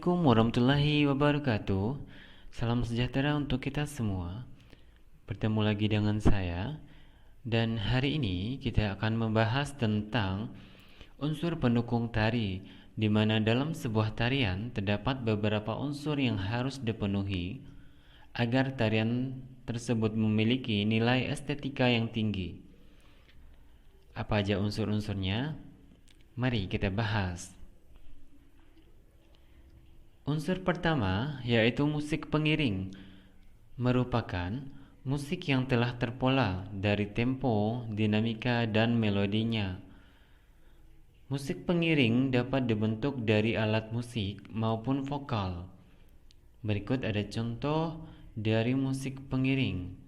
Assalamualaikum warahmatullahi wabarakatuh. Salam sejahtera untuk kita semua. Bertemu lagi dengan saya. Dan hari ini kita akan membahas tentang unsur pendukung tari, di mana dalam sebuah tarian terdapat beberapa unsur yang harus dipenuhi agar tarian tersebut memiliki nilai estetika yang tinggi. Apa aja unsur-unsurnya? Mari kita bahas. Unsur pertama yaitu musik pengiring, merupakan musik yang telah terpola dari tempo, dinamika, dan melodinya. Musik pengiring dapat dibentuk dari alat musik maupun vokal. Berikut ada contoh dari musik pengiring.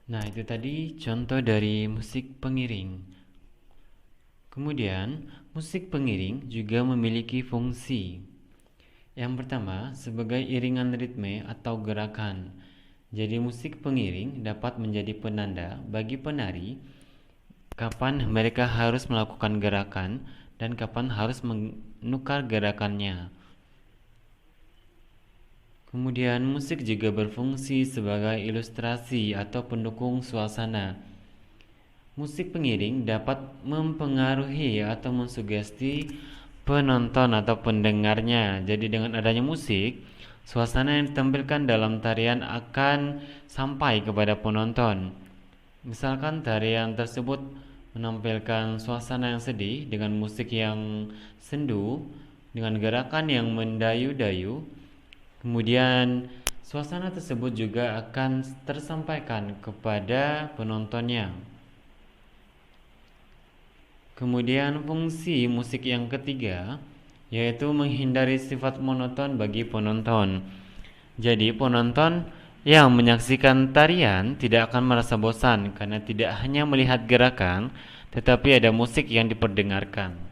Nah, itu tadi contoh dari musik pengiring. Kemudian, musik pengiring juga memiliki fungsi. Yang pertama, sebagai iringan ritme atau gerakan. Jadi, musik pengiring dapat menjadi penanda bagi penari kapan mereka harus melakukan gerakan dan kapan harus menukar gerakannya. Kemudian musik juga berfungsi sebagai ilustrasi atau pendukung suasana. Musik pengiring dapat mempengaruhi atau mensugesti penonton atau pendengarnya. Jadi dengan adanya musik, suasana yang ditampilkan dalam tarian akan sampai kepada penonton. Misalkan tarian tersebut menampilkan suasana yang sedih dengan musik yang sendu, dengan gerakan yang mendayu-dayu. Kemudian suasana tersebut juga akan tersampaikan kepada penontonnya. Kemudian fungsi musik yang ketiga yaitu menghindari sifat monoton bagi penonton. Jadi penonton yang menyaksikan tarian tidak akan merasa bosan karena tidak hanya melihat gerakan, tetapi ada musik yang diperdengarkan.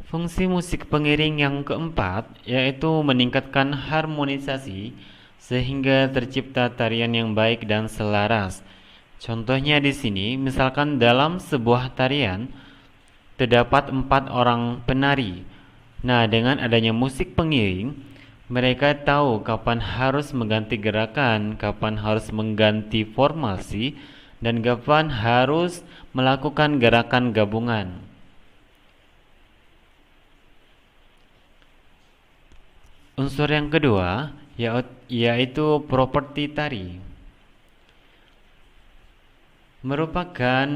Fungsi musik pengiring yang keempat yaitu meningkatkan harmonisasi sehingga tercipta tarian yang baik dan selaras. Contohnya di sini, misalkan dalam sebuah tarian terdapat 4 orang penari. Nah, dengan adanya musik pengiring, mereka tahu kapan harus mengganti gerakan, kapan harus mengganti formasi, dan kapan harus melakukan gerakan gabungan. Unsur yang kedua yaitu properti tari. Merupakan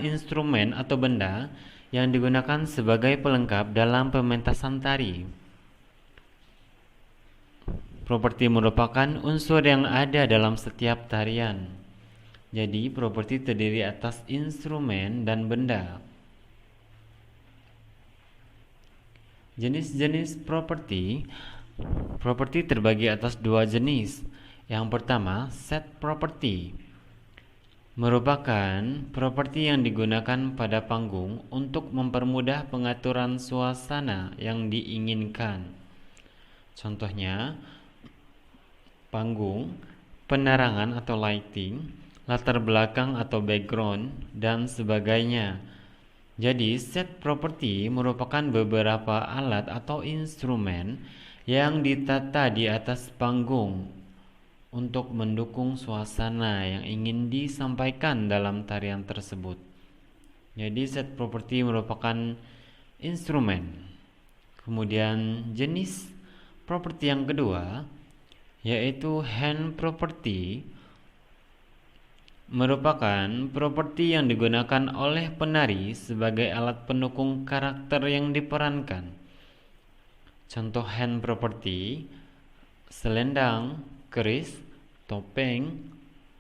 instrumen atau benda yang digunakan sebagai pelengkap dalam pementasan tari. Properti merupakan unsur yang ada dalam setiap tarian. Jadi, properti terdiri atas instrumen dan benda. Jenis-jenis properti terbagi atas 2 jenis. Yang pertama, set property. Merupakan properti yang digunakan pada panggung untuk mempermudah pengaturan suasana yang diinginkan. Contohnya, panggung, penerangan atau lighting, latar belakang atau background, dan sebagainya. Jadi, set properti merupakan beberapa alat atau instrumen yang ditata di atas panggung untuk mendukung suasana yang ingin disampaikan dalam tarian tersebut. Jadi, set properti merupakan instrumen. Kemudian, jenis properti yang kedua yaitu hand property, merupakan properti yang digunakan oleh penari sebagai alat pendukung karakter yang diperankan. Contoh hand properti: selendang, keris, topeng,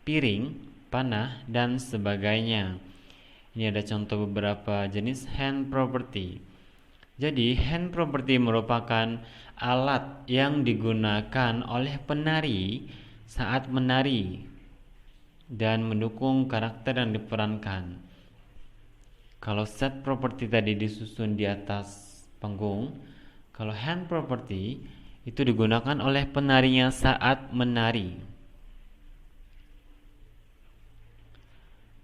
piring, panah, dan sebagainya. Ini ada contoh beberapa jenis hand property. Jadi, hand property merupakan alat yang digunakan oleh penari saat menari dan mendukung karakter yang diperankan. Kalau set property tadi disusun di atas panggung, kalau hand property itu digunakan oleh penarinya saat menari.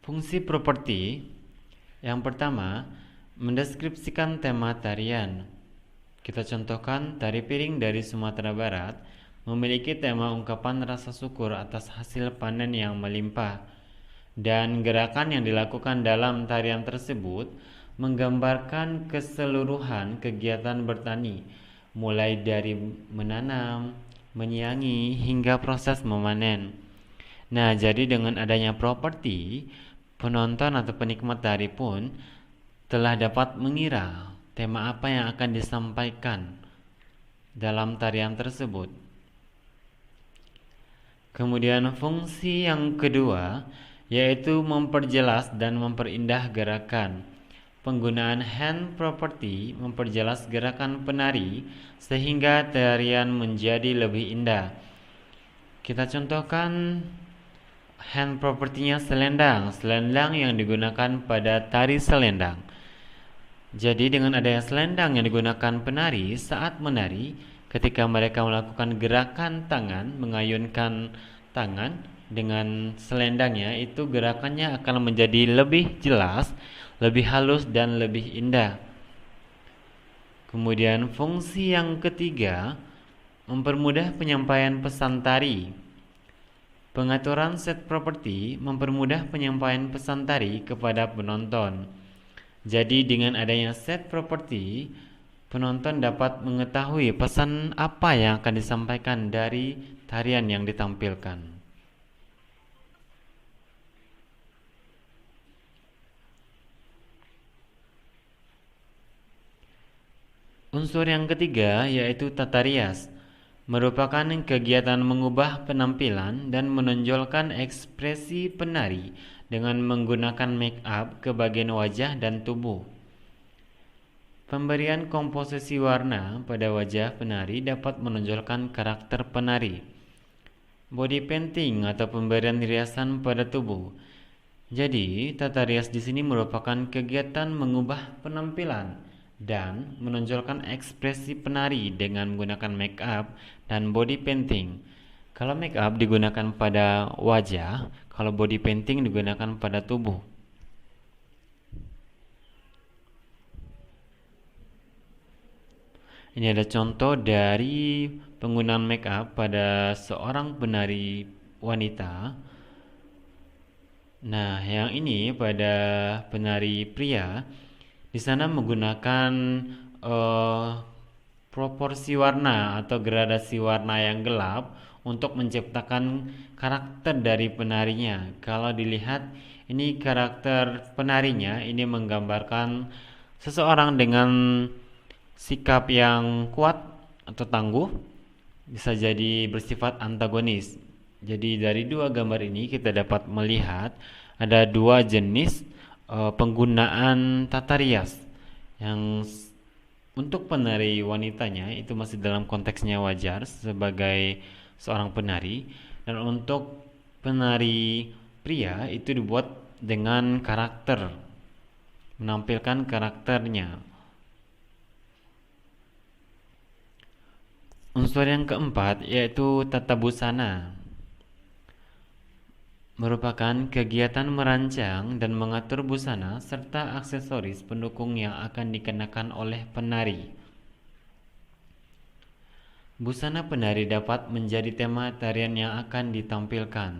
Fungsi properti yang pertama, mendeskripsikan tema tarian. Kita contohkan tari piring dari Sumatera Barat memiliki tema ungkapan rasa syukur atas hasil panen yang melimpah, dan gerakan yang dilakukan dalam tarian tersebut menggambarkan keseluruhan kegiatan bertani, mulai dari menanam, menyiangi, hingga proses memanen. Nah, jadi dengan adanya properti, penonton atau penikmat tari pun telah dapat mengira tema apa yang akan disampaikan dalam tarian tersebut. Kemudian fungsi yang kedua yaitu memperjelas dan memperindah gerakan. Penggunaan hand property memperjelas gerakan penari sehingga tarian menjadi lebih indah. Kita contohkan hand propertinya selendang yang digunakan pada tari selendang. Jadi dengan adanya selendang yang digunakan penari saat menari, ketika mereka melakukan gerakan tangan, mengayunkan tangan dengan selendangnya, itu gerakannya akan menjadi lebih jelas, lebih halus, dan lebih indah. Kemudian fungsi yang ketiga, mempermudah penyampaian pesan tari. Pengaturan set property mempermudah penyampaian pesan tari kepada penonton. Jadi dengan adanya set property, penonton dapat mengetahui pesan apa yang akan disampaikan dari tarian yang ditampilkan. Unsur yang ketiga yaitu tata rias, merupakan kegiatan mengubah penampilan dan menonjolkan ekspresi penari dengan menggunakan make up ke bagian wajah dan tubuh. Pemberian komposisi warna pada wajah penari dapat menonjolkan karakter penari. Body painting atau pemberian riasan pada tubuh. Jadi, tata rias di sini merupakan kegiatan mengubah penampilan dan menonjolkan ekspresi penari dengan menggunakan make up dan body painting. Kalau make up digunakan pada wajah, kalau body painting digunakan pada tubuh. Ini ada contoh dari penggunaan make up pada seorang penari wanita. Nah, yang ini pada penari pria, di sana menggunakan proporsi warna atau gradasi warna yang gelap untuk menciptakan karakter dari penarinya. Kalau dilihat ini karakter penarinya ini menggambarkan seseorang dengan sikap yang kuat atau tangguh, bisa jadi bersifat antagonis. Jadi dari dua gambar ini kita dapat melihat ada dua jenis penggunaan tata rias. Yang untuk penari wanitanya itu masih dalam konteksnya wajar sebagai seorang penari, dan untuk penari pria itu dibuat dengan karakter, menampilkan karakternya. Unsur yang keempat yaitu tata busana, merupakan kegiatan merancang dan mengatur busana serta aksesoris pendukung yang akan dikenakan oleh penari. Busana penari dapat menjadi tema tarian yang akan ditampilkan.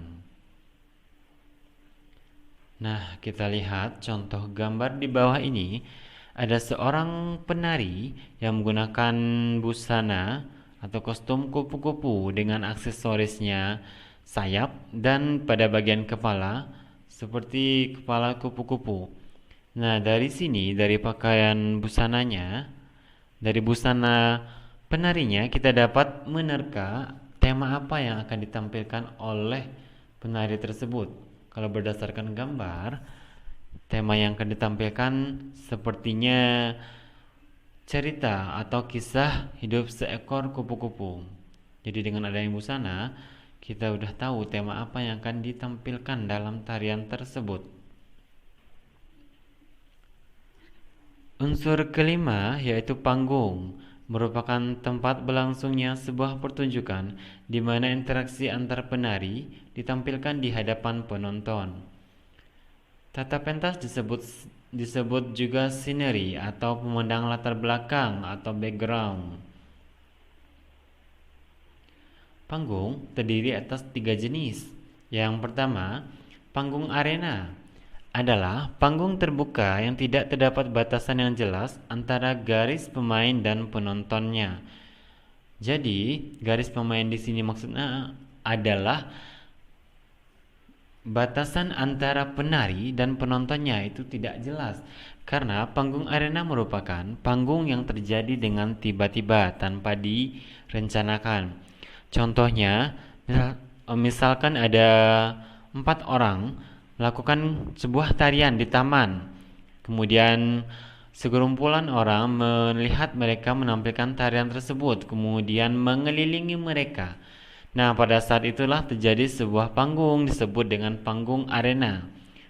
Nah, kita lihat contoh gambar di bawah ini. Ada seorang penari yang menggunakan busana atau kostum kupu-kupu dengan aksesorisnya sayap dan pada bagian kepala seperti kepala kupu-kupu. Nah, dari sini, dari pakaian busananya, dari busana penarinya, kita dapat menerka tema apa yang akan ditampilkan oleh penari tersebut. Kalau berdasarkan gambar, tema yang akan ditampilkan sepertinya cerita atau kisah hidup seekor kupu-kupu. Jadi dengan adanya busana, kita udah tahu tema apa yang akan ditampilkan dalam tarian tersebut. Unsur kelima yaitu panggung, merupakan tempat berlangsungnya sebuah pertunjukan di mana interaksi antar penari ditampilkan di hadapan penonton. Tata pentas disebut juga scenery atau pemandang latar belakang atau background. Panggung terdiri atas 3 jenis. Yang pertama, panggung arena adalah panggung terbuka yang tidak terdapat batasan yang jelas antara garis pemain dan penontonnya. Jadi, garis pemain di sini maksudnya adalah batasan antara penari dan penontonnya itu tidak jelas. Karena panggung arena merupakan panggung yang terjadi dengan tiba-tiba tanpa direncanakan. Contohnya, misalkan ada 4 orang melakukan sebuah tarian di taman. Kemudian segerombolan orang melihat mereka menampilkan tarian tersebut, kemudian mengelilingi mereka. Nah, pada saat itulah terjadi sebuah panggung disebut dengan panggung arena.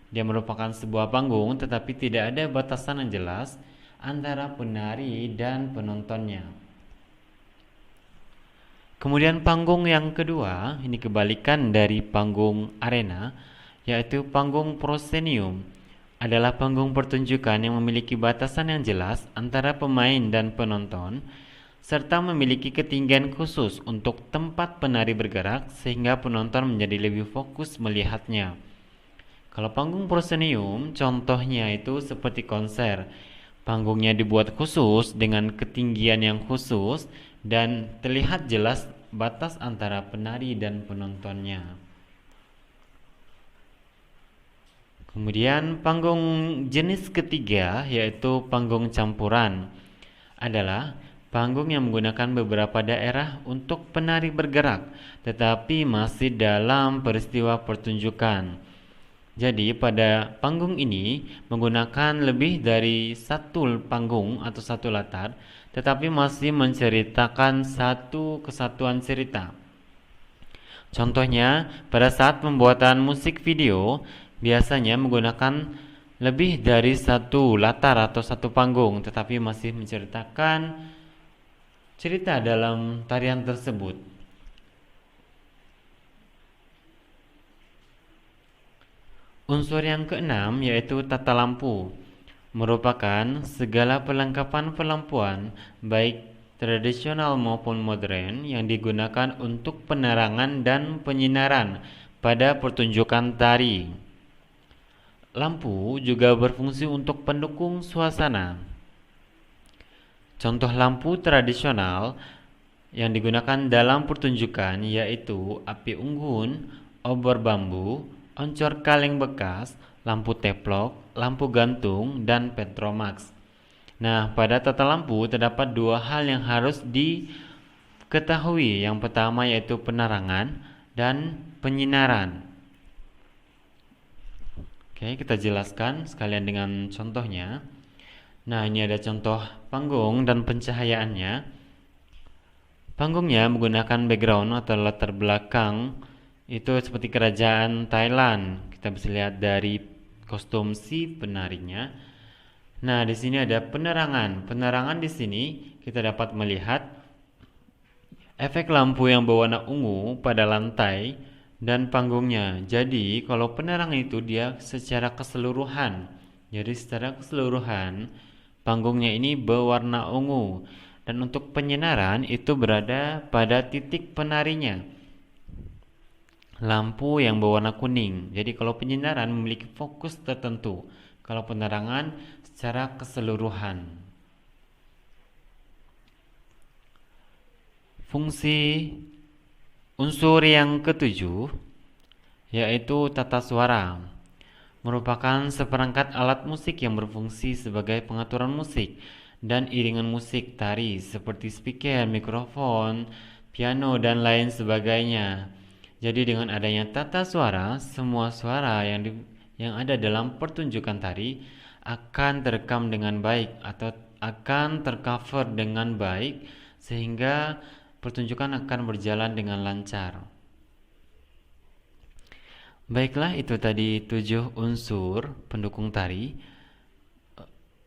Dia merupakan sebuah panggung tetapi tidak ada batasan yang jelas antara penari dan penontonnya. Kemudian panggung yang kedua, ini kebalikan dari panggung arena, yaitu panggung proscenium, adalah panggung pertunjukan yang memiliki batasan yang jelas antara pemain dan penonton, serta memiliki ketinggian khusus untuk tempat penari bergerak sehingga penonton menjadi lebih fokus melihatnya. Kalau panggung proscenium, contohnya itu seperti konser. Panggungnya dibuat khusus dengan ketinggian yang khusus dan terlihat jelas batas antara penari dan penontonnya. Kemudian panggung jenis ketiga yaitu panggung campuran adalah panggung yang menggunakan beberapa daerah untuk penari bergerak tetapi masih dalam peristiwa pertunjukan. Jadi pada panggung ini menggunakan lebih dari satu panggung atau satu latar tetapi masih menceritakan satu kesatuan cerita. Contohnya pada saat pembuatan musik video biasanya menggunakan lebih dari satu latar atau satu panggung tetapi masih menceritakan cerita dalam tarian tersebut. Unsur yang keenam yaitu tata lampu, merupakan segala perlengkapan pelampuan baik tradisional maupun modern yang digunakan untuk penerangan dan penyinaran pada pertunjukan tari. Lampu juga berfungsi untuk pendukung suasana. Contoh lampu tradisional yang digunakan dalam pertunjukan yaitu api unggun, obor bambu, oncor kaleng bekas, lampu teplok, lampu gantung, dan petromax. Nah, pada tata lampu terdapat 2 hal yang harus diketahui. Yang pertama yaitu penerangan dan penyinaran. Oke, kita jelaskan sekalian dengan contohnya. Nah, ini ada contoh panggung dan pencahayaannya. Panggungnya menggunakan background atau latar belakang itu seperti kerajaan Thailand. Kita bisa lihat dari kostum si penarinya. Nah, di sini ada penerangan. Penerangan di sini kita dapat melihat efek lampu yang berwarna ungu pada lantai dan panggungnya. Jadi kalau penerangan itu dia secara keseluruhan. Jadi secara keseluruhan panggungnya ini berwarna ungu. Dan untuk penyinaran itu berada pada titik penarinya. Lampu yang berwarna kuning. Jadi kalau penyinaran memiliki fokus tertentu. Kalau penerangan secara keseluruhan. Fungsi unsur yang ketujuh yaitu tata suara, merupakan seperangkat alat musik yang berfungsi sebagai pengaturan musik dan iringan musik tari seperti speaker, mikrofon, piano, dan lain sebagainya. Jadi dengan adanya tata suara, semua suara yang ada dalam pertunjukan tari akan terekam dengan baik atau akan tercover dengan baik sehingga pertunjukan akan berjalan dengan lancar. Baiklah, itu tadi 7 unsur pendukung tari.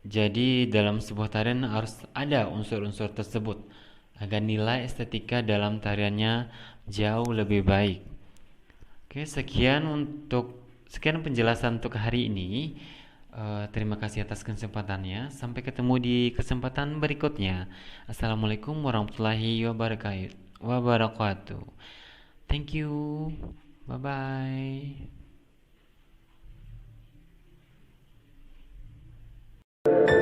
Jadi dalam sebuah tarian harus ada unsur-unsur tersebut agar nilai estetika dalam tariannya jauh lebih baik. Oke, sekian penjelasan untuk hari ini. Terima kasih atas kesempatannya. Sampai ketemu di kesempatan berikutnya. Assalamualaikum warahmatullahi wabarakatuh. Thank you. Bye bye.